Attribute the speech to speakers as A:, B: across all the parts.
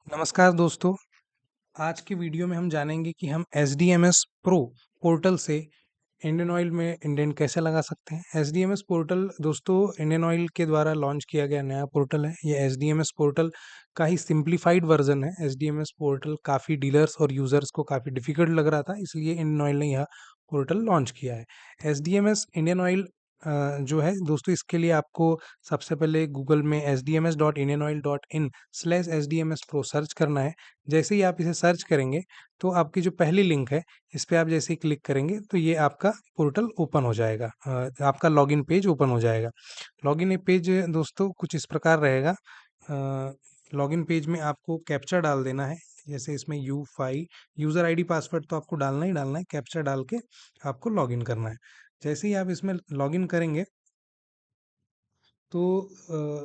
A: नमस्कार दोस्तों। आज की वीडियो में हम जानेंगे कि हम SDMS प्रो पोर्टल से इंडियन ऑयल में इंडेंट कैसे लगा सकते हैं। SDMS पोर्टल दोस्तों इंडियन ऑयल के द्वारा लॉन्च किया गया नया पोर्टल है। ये SDMS पोर्टल का ही सिंप्लीफाइड वर्जन है। SDMS पोर्टल काफ़ी डीलर्स और यूज़र्स को काफ़ी डिफिकल्ट लग रहा था, इसलिए इंडियन ऑयल ने यह पोर्टल लॉन्च किया है। SDMS इंडियन ऑयल जो है दोस्तों, इसके लिए आपको सबसे पहले गूगल में sdms.indianoil.in/sdms pro सर्च करना है। जैसे ही आप इसे सर्च करेंगे तो आपकी जो पहली लिंक है, इस पे आप जैसे ही क्लिक करेंगे तो ये आपका पोर्टल ओपन हो जाएगा। आपका लॉगिन पेज ओपन हो जाएगा। लॉगिन पेज दोस्तों कुछ इस प्रकार रहेगा। लॉगिन पेज में आपको कैप्चा डाल देना है। जैसे इसमें U5 यूज़र आईडी पासवर्ड तो आपको डालना ही डालना है। कैप्चा डाल के आपको लॉगिन करना है। जैसे ही आप इसमें लॉगिन करेंगे तो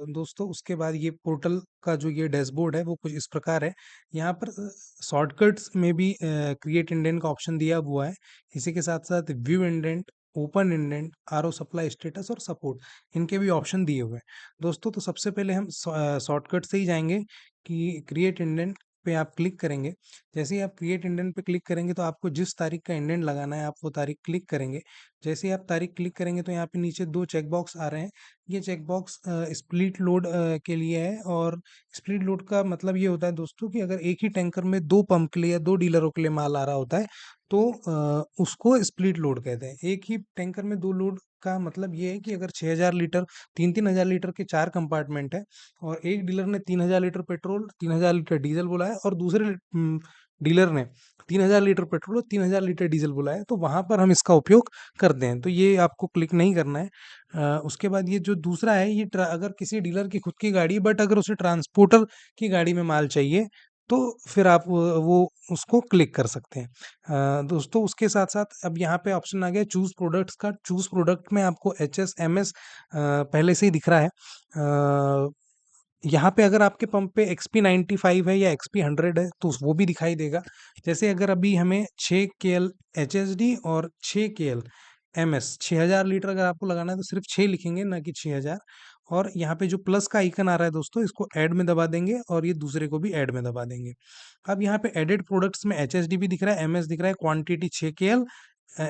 A: दोस्तों उसके बाद ये पोर्टल का जो ये डैशबोर्ड है वो कुछ इस प्रकार है। यहाँ पर शॉर्टकट्स में भी क्रिएट इंडेंट का ऑप्शन दिया हुआ है। इसी के साथ साथ view indent, open indent, RO supply status और सपोर्ट, इनके भी ऑप्शन दिए हुए हैं दोस्तों। तो सबसे पहले हम शॉर्टकट से ही जाएंगे कि क्रिएट इंडेंट पे आप क्लिक करेंगे। जैसे ही आप क्रिएट इंडेंट पे क्लिक करेंगे तो आपको जिस तारीख का इंडेंट लगाना है आप वो तारीख क्लिक करेंगे। जैसे ही आप तारीख क्लिक करेंगे तो यहाँ पे नीचे दो चेक बॉक्स आ रहे हैं। ये चेक बॉक्स स्प्लिट लोड के लिए है। और स्प्लिट लोड का मतलब ये होता है दोस्तों कि अगर एक ही टैंकर में दो पंप के लिए या दो डीलरों के लिए माल आ रहा होता है तो उसको स्प्लिट लोड कहते हैं। एक ही टैंकर में दो लोड का मतलब ये है कि अगर 6000 लीटर 3-3000 लीटर के चार कंपार्टमेंट है और एक डीलर ने 3000 लीटर पेट्रोल 3000 लीटर डीजल बोला है और दूसरे डीलर ने 3000 लीटर पेट्रोल और 3000 लीटर डीजल बोला है, तो वहां पर हम इसका उपयोग करते हैं। तो ये आपको क्लिक नहीं करना है। उसके बाद ये जो दूसरा है ये अगर किसी डीलर की खुद की गाड़ी बट अगर उसे ट्रांसपोर्टर की गाड़ी में माल चाहिए तो फिर आप वो उसको क्लिक कर सकते हैं। दोस्तों उसके साथ साथ अब यहाँ पे ऑप्शन आ गया चूज प्रोडक्ट्स का। चूज प्रोडक्ट में आपको HSMS पहले से ही दिख रहा है। यहाँ पे अगर आपके पंप पे XP95 है या XP100 है तो वो भी दिखाई देगा। जैसे अगर अभी हमें 6 KL HSD और 6 KL MS 6000 लीटर अगर आपको लगाना है तो सिर्फ 6 लिखेंगे ना कि 6000। और यहाँ पे जो प्लस का आइकन आ रहा है दोस्तों, इसको ऐड में दबा देंगे और ये दूसरे को भी ऐड में दबा देंगे। अब यहाँ पे एडेड प्रोडक्ट्स में HSD भी दिख रहा है, MS दिख रहा है, क्वांटिटी 6 KL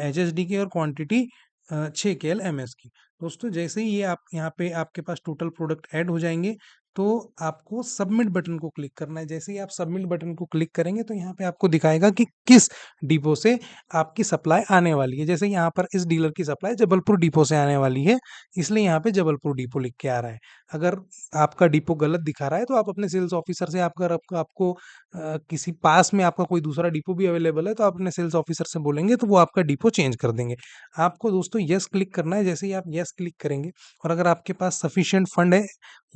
A: HSD की और क्वांटिटी 6 KL MS की। दोस्तों जैसे ही ये आप यहाँ पे आपके पास टोटल प्रोडक्ट ऐड हो जाएंगे तो आपको सबमिट बटन को क्लिक करना है। जैसे ही आप सबमिट बटन को क्लिक करेंगे तो यहाँ पे आपको दिखाएगा कि किस डिपो से आपकी सप्लाई आने वाली है। जैसे यहाँ पर इस डीलर की सप्लाई जबलपुर डिपो से आने वाली है, इसलिए यहाँ पे जबलपुर डिपो लिख के आ रहा है। अगर आपका डिपो गलत दिखा रहा है तो आप अपने सेल्स ऑफिसर से आपका आपको किसी पास में आपका कोई दूसरा डिपो भी अवेलेबल है तो आप अपने सेल्स ऑफिसर से बोलेंगे तो वो आपका डिपो चेंज कर देंगे। आपको दोस्तों यस क्लिक करना है। जैसे ही आप यस क्लिक करेंगे और अगर आपके पास सफिशिएंट फंड है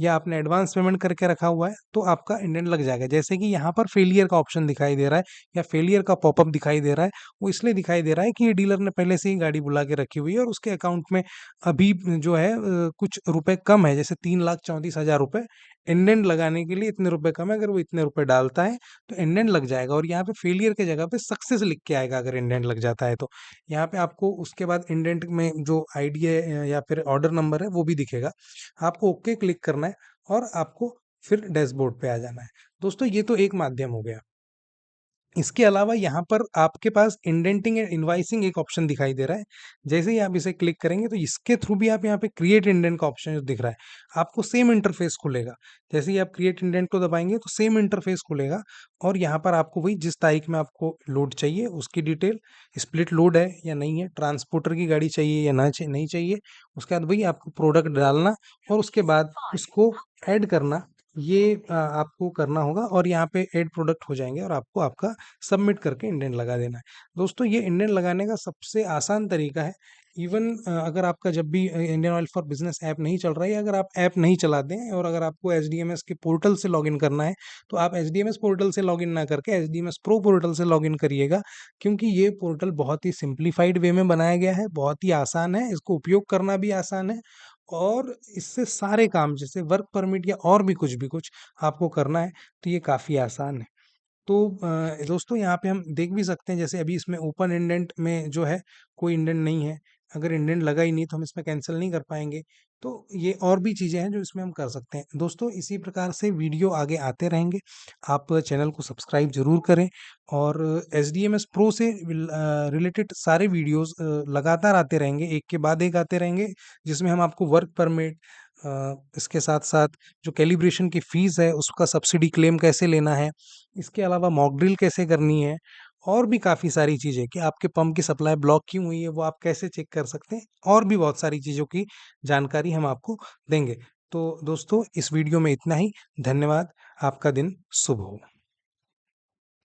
A: या आपने एडवांस पेमेंट करके रखा हुआ है तो आपका इंडेंट लग जाएगा। जैसे कि यहाँ पर फेलियर का ऑप्शन दिखाई दे रहा है या फेलियर का पॉपअप दिखाई दे रहा है, वो इसलिए दिखाई दे रहा है कि ये डीलर ने पहले से ही गाड़ी बुला के रखी हुई है और उसके अकाउंट में अभी जो है कुछ रुपए कम है, जैसे 3,34,000 रुपए। इंडेंट लगाने के लिए इतने रुपए कम है, अगर वो इतने रुपए डालता है तो इंडेंट लग जाएगा। और यहाँ पे फेलियर के जगह पे सक्सेस लिख के आएगा अगर इंडेंट लग जाता है तो। यहाँ पे आपको उसके बाद इंडेंट में जो आईडी है या फिर ऑर्डर नंबर है वो भी दिखेगा। आपको ओके क्लिक करना है और आपको फिर डैशबोर्ड पे आ जाना है। दोस्तों ये तो एक माध्यम हो गया। इसके अलावा यहाँ पर आपके पास इंडेंटिंग एंड इनवाइसिंग एक ऑप्शन दिखाई दे रहा है। जैसे ही आप इसे क्लिक करेंगे तो इसके थ्रू भी आप यहाँ पे क्रिएट इंडेंट का ऑप्शन जो दिख रहा है आपको सेम इंटरफेस खुलेगा। जैसे ही आप क्रिएट इंडेंट को दबाएंगे तो सेम इंटरफेस खुलेगा और यहाँ पर आपको वही जिस तारीख में आपको लोड चाहिए उसकी डिटेल, स्प्लिट लोड है या नहीं है, ट्रांसपोर्टर की गाड़ी चाहिए या नहीं चाहिए, उसके बाद वही आपको प्रोडक्ट डालना और उसके बाद उसको ऐड करना। ये आपको करना होगा और यहाँ पे ऐड प्रोडक्ट हो जाएंगे और आपको आपका सबमिट करके इंडेंट लगा देना है। दोस्तों ये इंडेंट लगाने का सबसे आसान तरीका है। इवन अगर आपका जब भी Indian oil for business app नहीं चल रहा है या अगर आप ऐप नहीं चलाते हैं और अगर आपको एचडीएमएस के पोर्टल से लॉगिन करना है तो आप एचडीएमएस पोर्टल से लॉगिन ना करके एचडीएमएस प्रो पोर्टल से लॉगिन करिएगा। क्योंकि ये पोर्टल बहुत ही सिंप्लीफाइड वे में बनाया गया है, बहुत ही आसान है, इसको उपयोग करना भी आसान है और इससे सारे काम जैसे वर्क परमिट या और भी कुछ आपको करना है तो ये काफ़ी आसान है। तो दोस्तों यहाँ पे हम देख भी सकते हैं जैसे अभी इसमें ओपन इंडेंट में जो है कोई इंडेंट नहीं है। अगर इंडेंट लगा ही नहीं तो हम इसमें कैंसिल नहीं कर पाएंगे। तो ये और भी चीज़ें हैं जो इसमें हम कर सकते हैं। दोस्तों इसी प्रकार से वीडियो आगे आते रहेंगे, आप चैनल को सब्सक्राइब जरूर करें। और SDMS प्रो से रिलेटेड सारे वीडियोस लगातार आते रहेंगे, एक के बाद एक आते रहेंगे, जिसमें हम आपको वर्क परमिट, इसके साथ साथ जो कैलिब्रेशन की फीस है उसका सब्सिडी क्लेम कैसे लेना है, इसके अलावा मॉक ड्रिल कैसे करनी है, और भी काफ़ी सारी चीज़ें कि आपके पंप की सप्लाई ब्लॉक क्यों हुई है वो आप कैसे चेक कर सकते हैं, और भी बहुत सारी चीज़ों की जानकारी हम आपको देंगे। तो दोस्तों इस वीडियो में इतना ही। धन्यवाद। आपका दिन शुभ हो।